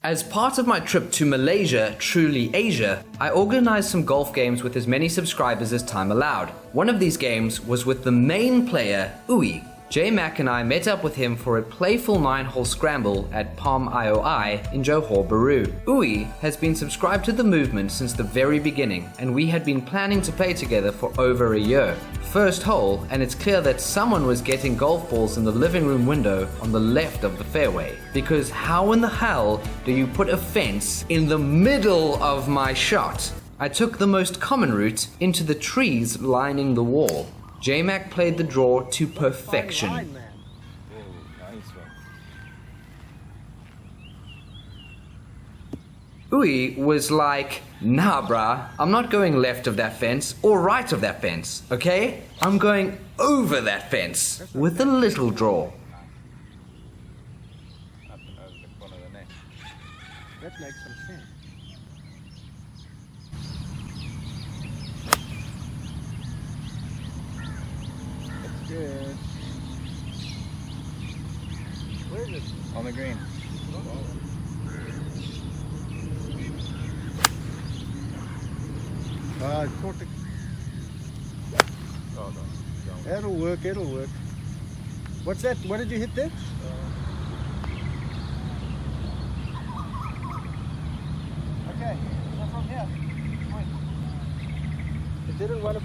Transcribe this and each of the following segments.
As part of my trip to Malaysia, truly Asia, I organized some golf games with as many subscribers as time allowed. One of these games was with the main player, Uwe. J-Mac and I met up with him for a playful 9-hole scramble at Palm IOI in Johor Bahru. Uwe has been subscribed to the movement since the very beginning, and we had been planning to play together for over a year. First hole, and it's clear that someone was getting golf balls in the living room window on the left of the fairway. Because how in the hell do you put a fence in the middle of my shot? I took the most common route into the trees lining the wall. J-Mac played the draw to perfection. Uwe was like, nah bruh, I'm not going left of that fence or right of that fence, okay? I'm going over that fence with a little draw. That makes some sense. That's good. Where is it? On the green. Caught the... Oh, no. It'll work, it'll work. What's that? What did you hit there? Okay, so from here. Wait. It didn't want to...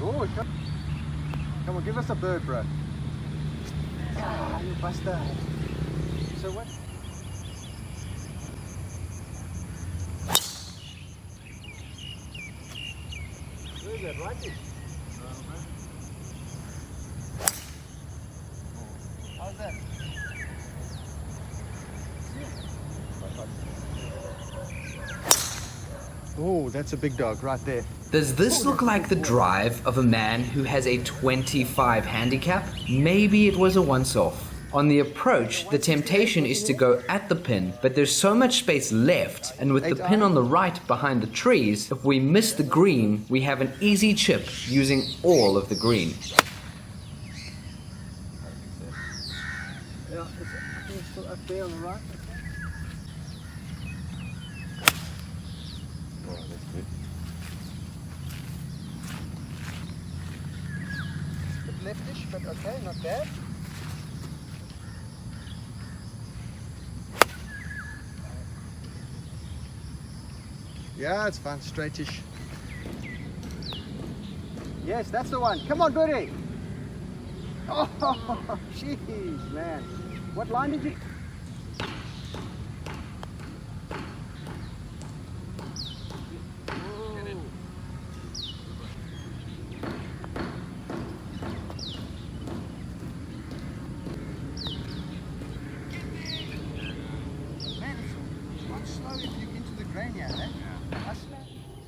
Oh, come on, give us a bird, bro. Ah, you bastard. So what? Where is that, right there? How's that? Oh, that's a big dog right there. Does this look like the drive of a man who has a 25 handicap? Maybe it was a once-off. On the approach, the temptation is to go at the pin, but there's so much space left, and with the pin on the right behind the trees, if we miss the green, we have an easy chip using all of the green. Yeah, it's still up there on the right. Oh, that's good. A bit leftish, but okay, not bad. Yeah, it's fine, straightish. Yes, that's the one. Come on, birdie. Oh, jeez, man. What line did you... Man, it's quite slow if you're into the grain here, eh?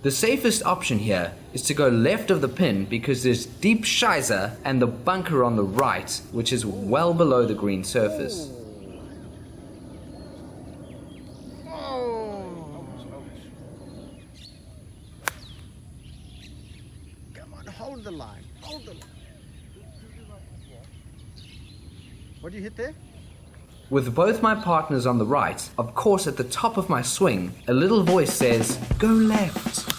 The safest option here is to go left of the pin because there's deep shizer and the bunker on the right, which is well below the green surface. Oh. Come on, hold the line. Hold the line. What do you hit there? With both my partners on the right, of course at the top of my swing, a little voice says, go left.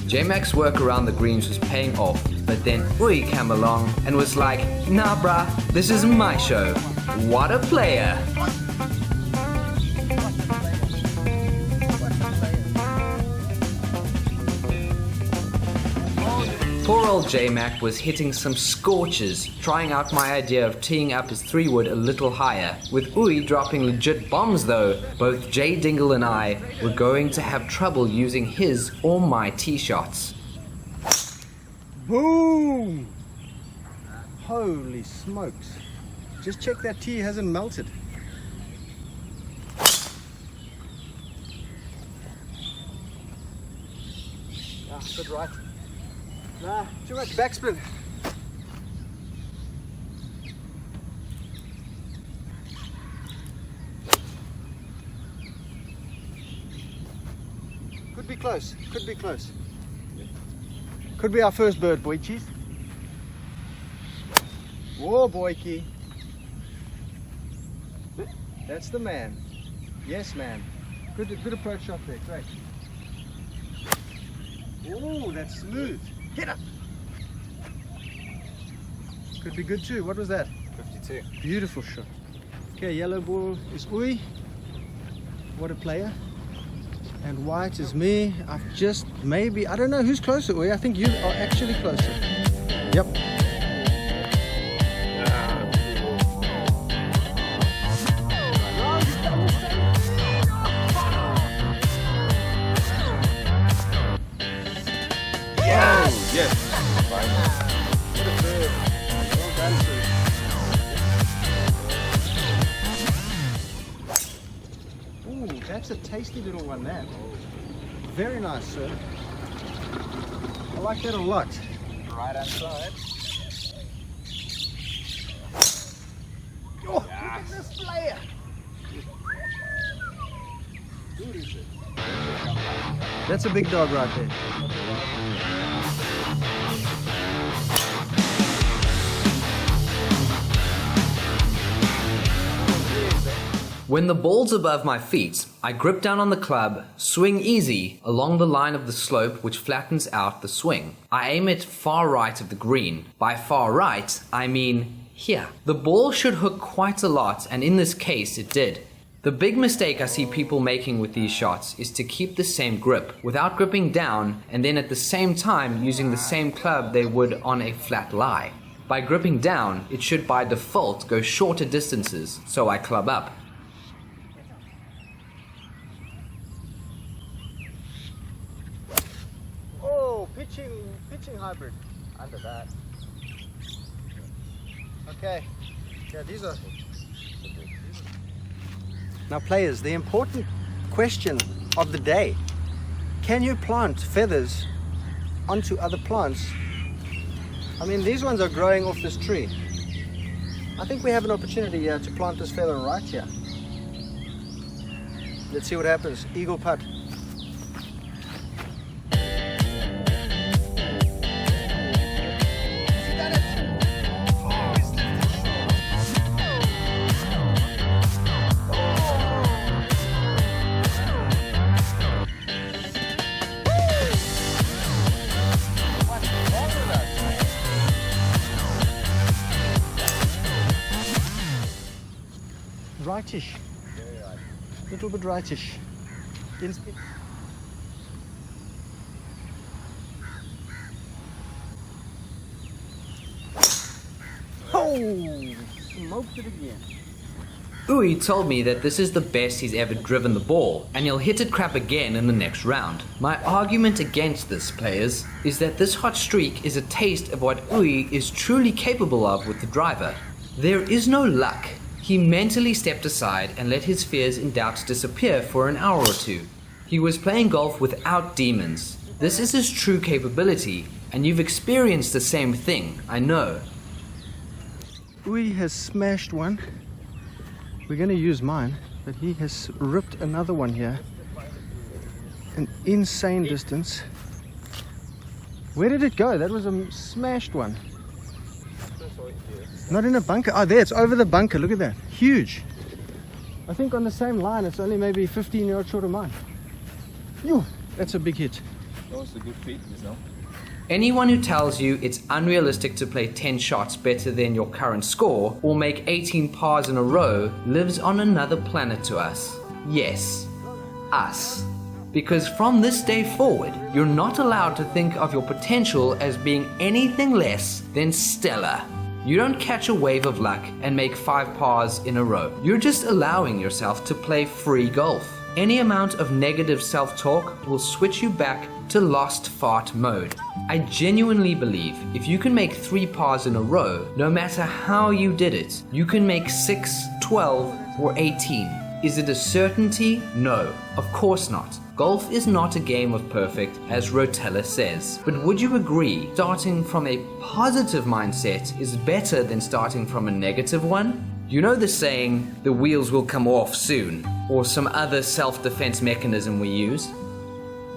J-Mac's work around the greens was paying off, but then Uwe came along and was like, nah bruh, this is my show. What a player! Poor old J-Mac was hitting some scorches, trying out my idea of teeing up his 3-wood a little higher. With Uwe dropping legit bombs though, both J Dingle and I were going to have trouble using his or my tee shots. Boom! Holy smokes. Just check that tee hasn't melted. Nah, good right. Nah, too much backspin. Could be close, could be close. Could be our first bird, boychies. Whoa, boyki. That's the man. Yes, man. Good approach shot there, great. Oh, that's smooth. Get up. Could be good too. What was that? 52. Beautiful shot. Okay, yellow ball is Uy. What a player. And white is me. I've just maybe, I don't know who's closer, Uy. I think you are actually closer. Yep. Yes. What a bird. Well done, sir. Ooh, that's a tasty little one, that. Very nice, sir. I like that a lot. Right hand side. Oh, look at this player. Who is it? That's a big dog right there. When the ball's above my feet, I grip down on the club, swing easy along the line of the slope which flattens out the swing. I aim it far right of the green. By far right, I mean here. The ball should hook quite a lot, and in this case it did. The big mistake I see people making with these shots is to keep the same grip without gripping down and then at the same time using the same club they would on a flat lie. By gripping down, it should by default go shorter distances, so I club up. Pitching hybrid. Under that. Okay. Yeah, these are. Now, players, the important question of the day: can you plant feathers onto other plants? I mean, these ones are growing off this tree. I think we have an opportunity here to plant this feather right here. Let's see what happens. Eagle putt. Rightish. Little bit rightish. Oh! Smoked it again. Uy told me that this is the best he's ever driven the ball, and he'll hit it crap again in the next round. My argument against this, players, is that this hot streak is a taste of what Uy is truly capable of with the driver. There is no luck. He mentally stepped aside and let his fears and doubts disappear for an hour or two. He was playing golf without demons. This is his true capability, and you've experienced the same thing, I know. Uy has smashed one. We're going to use mine, but he has ripped another one here. An insane distance. Where did it go? That was a smashed one. Not in a bunker. Oh, there, it's over the bunker. Look at that. Huge. I think on the same line, it's only maybe 15 yards short of mine. Yo, that's a big hit. That was a good feat, you know. Anyone who tells you it's unrealistic to play 10 shots better than your current score or make 18 pars in a row lives on another planet to us. Yes, us. Because from this day forward, you're not allowed to think of your potential as being anything less than stellar. You don't catch a wave of luck and make 5 pars in a row. You're just allowing yourself to play free golf. Any amount of negative self-talk will switch you back to lost fart mode. I genuinely believe if you can make 3 pars in a row, no matter how you did it, you can make 6, 12, or 18. Is it a certainty? No, of course not. Golf is not a game of perfect, as Rotella says. But would you agree, starting from a positive mindset is better than starting from a negative one? You know the saying, the wheels will come off soon, or some other self-defense mechanism we use?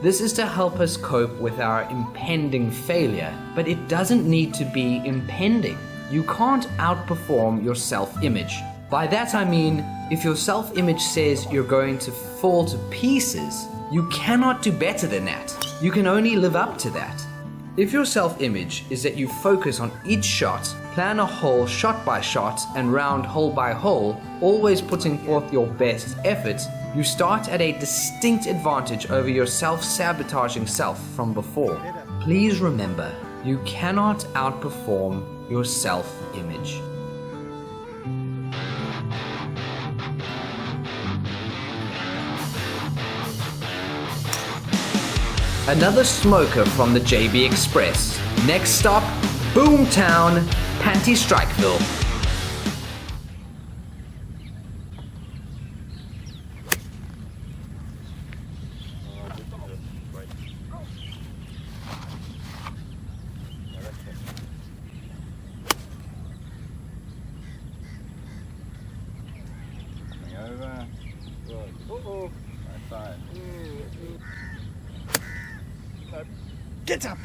This is to help us cope with our impending failure, but it doesn't need to be impending. You can't outperform your self-image. By that I mean, if your self-image says you're going to fall to pieces, you cannot do better than that. You can only live up to that. If your self-image is that you focus on each shot, plan a hole shot by shot and round hole by hole, always putting forth your best effort, you start at a distinct advantage over your self-sabotaging self from before. Please remember, you cannot outperform your self-image. Another smoker from the JB Express. Next stop, Boomtown, Panty Strikeville. Over. Uh-oh. Right side. Get up!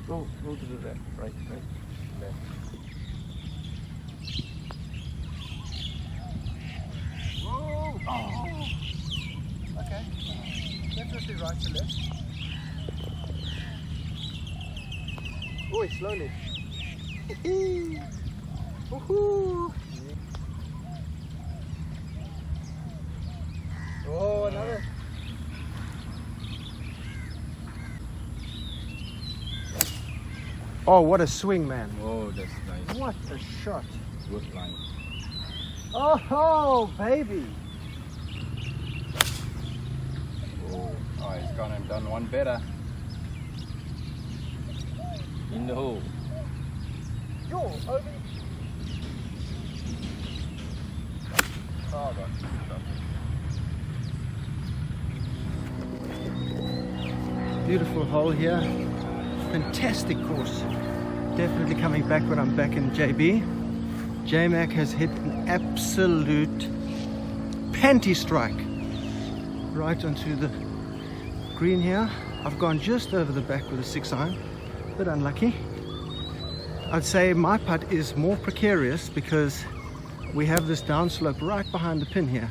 Go to the left. Right. Left. Whoa! Oh. Okay. Definitely right to left. Oh, slowly. Woohoo! Oh, another. Oh, what a swing, man. Oh, that's nice. What a shot. Good line. Oh, baby. Oh, he's gone and done one better. In the hole. Yo, over. Oh, God. Beautiful hole here. Fantastic course. Definitely coming back when I'm back in JB. J-Mac has hit an absolute panty strike right onto the green here. I've gone just over the back with a 6-iron. Bit unlucky. I'd say my putt is more precarious because we have this downslope right behind the pin here.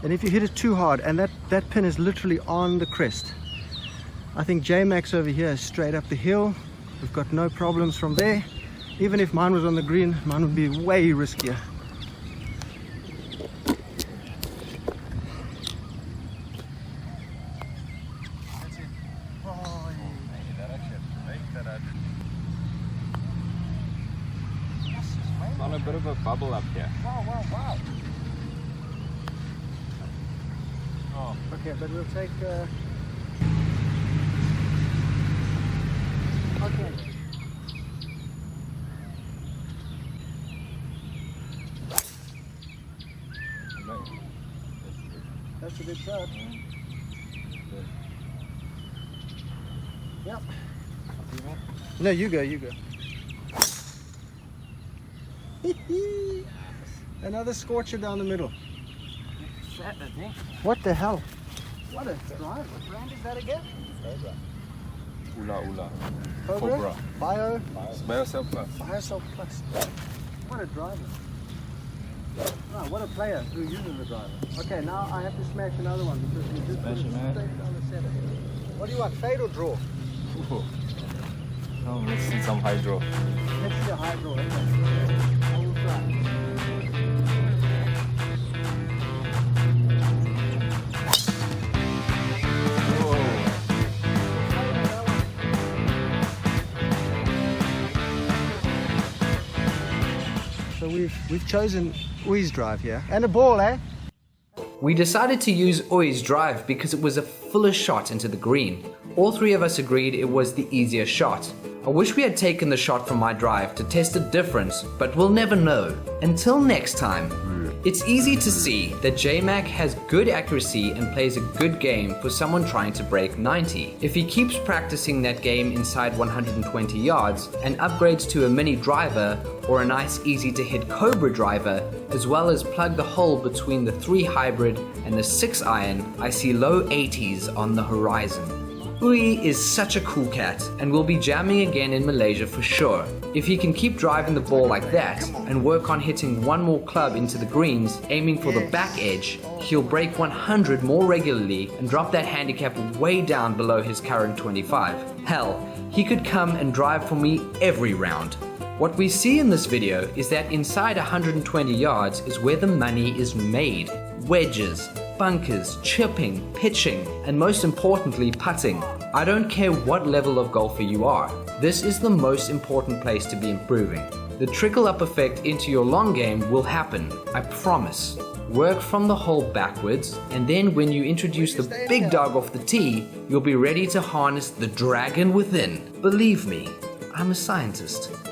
And if you hit it too hard, and that pin is literally on the crest, I think J-Max over here is straight up the hill. We've got no problems from there. Even if mine was on the green, mine would be way riskier. That's it. Oh, That actually make that out. yes, it's way On a bit of a bubble up here. Wow. Oh, Okay, but we'll take... Okay. That's a good shot. Yep. No, you go. Another scorcher down the middle. What the hell? What a drive. What brand is that again? Ula. Cobra? Bio? Biocell Plus. Biocell Plus. What a driver. Oh, what a player who uses the driver. Okay, now I have to smash another one because we just Smash it, man. straight down the center. What do you want, fade or draw? Ooh. Oh, let's see some hydro. Let's see a high draw. Okay. I will try. So we've chosen Ui's drive here. And a ball, eh? We decided to use Ui's drive because it was a fuller shot into the green. All three of us agreed it was the easier shot. I wish we had taken the shot from my drive to test the difference, but we'll never know. Until next time. It's easy to see that J-Mac has good accuracy and plays a good game for someone trying to break 90. If he keeps practicing that game inside 120 yards and upgrades to a mini driver or a nice easy to hit Cobra driver, as well as plug the hole between the 3 hybrid and the 6 iron, I see low 80s on the horizon. Uy is such a cool cat and will be jamming again in Malaysia for sure. If he can keep driving the ball like that and work on hitting one more club into the greens, aiming for the back edge, he'll break 100 more regularly and drop that handicap way down below his current 25. Hell, he could come and drive for me every round. What we see in this video is that inside 120 yards is where the money is made. Wedges, bunkers, chipping, pitching, and most importantly, putting. I don't care what level of golfer you are. This is the most important place to be improving. The trickle-up effect into your long game will happen, I promise. Work from the hole backwards, and then when you introduce the big dog off the tee, you'll be ready to harness the dragon within. Believe me, I'm a scientist.